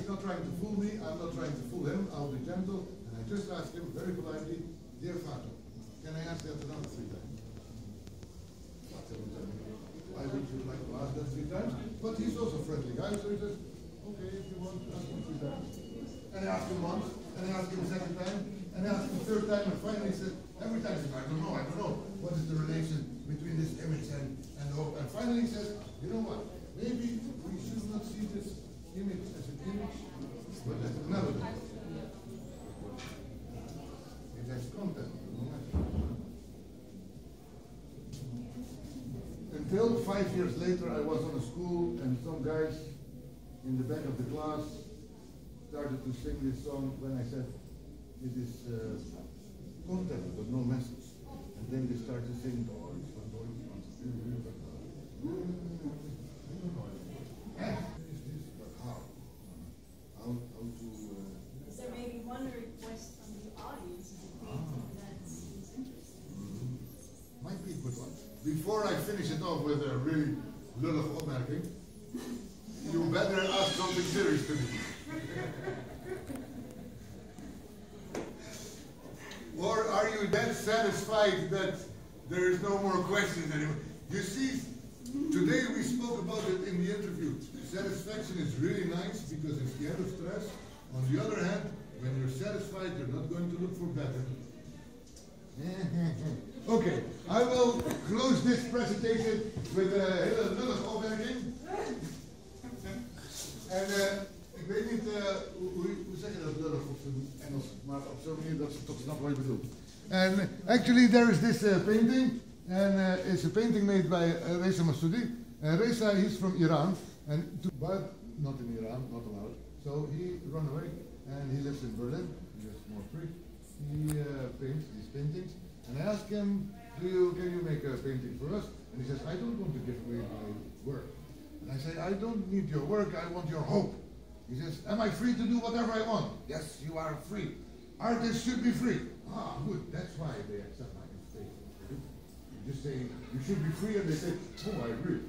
he's not trying to fool me, I'm not trying to fool him, I'll be gentle, and I just asked him very politely, dear Vater, can I ask that another 3 times? Vater would tell me, why would you like to ask that 3 times? But he's also a friendly guy, so he says, okay, if you want, ask him 3 times. And I asked him once, and I asked him a second time, and I asked him a third time, and finally he said, every time he said, I don't know, what is the relation between this image and hope? And finally he says, you know what, maybe we should not see this image as an image, but as another image. It has content. Until 5 years later, I was on a school, and some guys in the back of the class started to sing this song when I said, it is content, but no message. And then they started to sing, Is there maybe one request from the audience that is interesting? Might be a good one. Before I finish it off with a really lullig opmerking, you better ask something serious to me. Or are you that satisfied that there is no more questions anymore? You see, today we spoke about it in the interview. Satisfaction is really nice because it's the end of stress. On the other hand, when you're satisfied, you're not going to look for better. Okay, I will close this presentation with a hele lullig opmerking. En ik weet niet hoe zeg je dat lullig op zijn Engels, maar op zo'n manier dat ze toch snappen wat je bedoelt. And actually there is this painting, and it's a painting made by Reza Massoudi. Reza, he's from Iran, but not in Iran, not allowed. So he ran away, and he lives in Berlin. He is more free. He paints these paintings, and I asked him, can you make a painting for us? And he says, I don't want to give away my work. And I say, I don't need your work, I want your hope. He says, am I free to do whatever I want? Yes, you are free. Artists should be free. Ah, good, that's why they accept my invitation. You just say, you should be free, and they say, oh, I agree.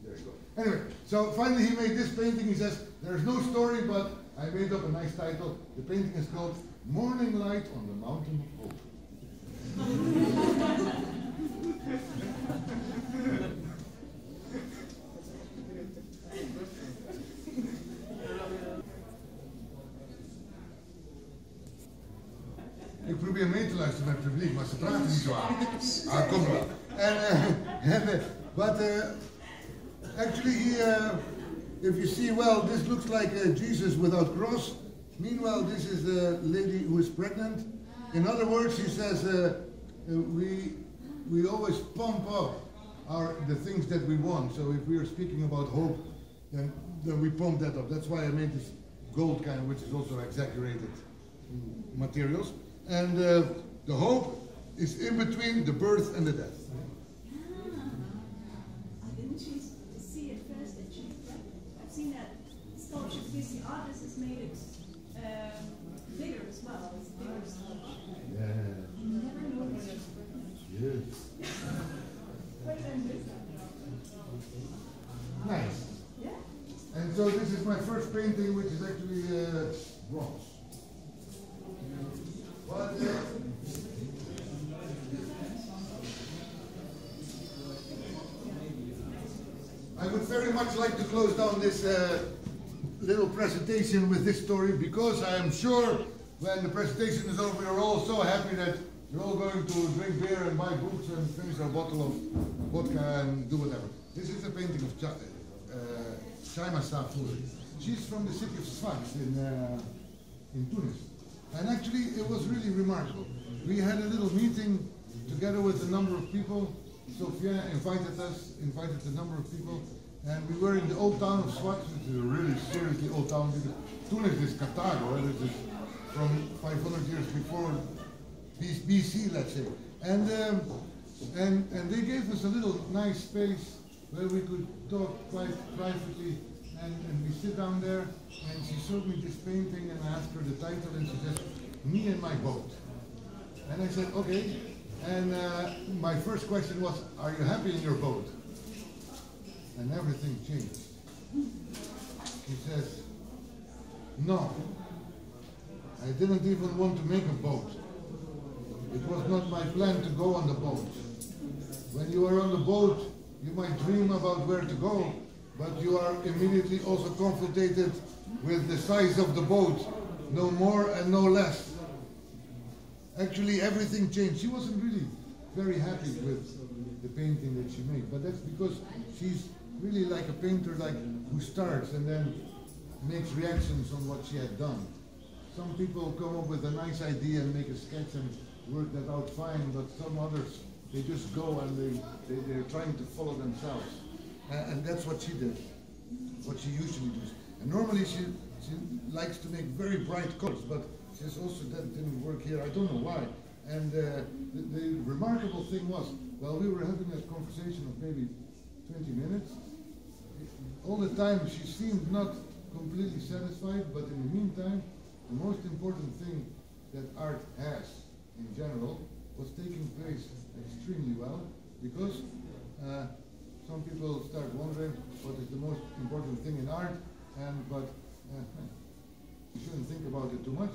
There you go. Anyway, so finally he made this painting. He says, there's no story, but I made up a nice title. The painting is called Morning Light on the Mountain of Hope. Ik probeer mee te luisteren met het publiek, maar ze praten niet zo aan. Kom maar. But actually, if you see well, this looks like Jesus without cross. Meanwhile, this is the lady who is pregnant. In other words, he says, we always pump up the things that we want. So if we are speaking about hope, then we pump that up. That's why I made this gold kind, which is also exaggerated materials. And the hope is in between the birth and the death. I didn't choose to see it first that she's pregnant. I've seen that sculpture because the artist has made it bigger as well. It's a bigger sculpture. Yeah. You never know when she's pregnant. Yes. Nice. Yeah. And so this is my first painting, which is actually bronze. But, I would very much like to close down this little presentation with this story, because I am sure when the presentation is over, you're all so happy that you're all going to drink beer and buy books and finish a bottle of vodka and do whatever. This is a painting of Shaima Safuri. She's from the city of Sfax in Tunis. And actually, it was really remarkable. We had a little meeting together with a number of people. Sophia invited a number of people, and we were in the old town of Sfax, which is a really seriously old town. Tunis is Carthago, this is from 500 years before BC, let's say. And they gave us a little nice space where we could talk quite privately. And we sit down there, and she showed me this painting, and I asked her the title, and she said, Me and My Boat. And I said, okay. And my first question was, are you happy in your boat? And everything changed. She says, No. I didn't even want to make a boat. It was not my plan to go on the boat. When you are on the boat, you might dream about where to go, but you are immediately also confronted with the size of the boat, no more and no less. Actually, everything changed. She wasn't really very happy with the painting that she made, but that's because she's really like a painter, like who starts and then makes reactions on what she had done. Some people come up with a nice idea and make a sketch and work that out fine, but some others, they just go and they're trying to follow themselves. And that's what she did, what she usually does. And normally she likes to make very bright colors, but she says also that didn't work here, I don't know why. And the remarkable thing was, while we were having a conversation of maybe 20 minutes, all the time she seemed not completely satisfied, but in the meantime, the most important thing that art has in general was taking place extremely well, because some people start wondering what is the most important thing in art, but you shouldn't think about it too much.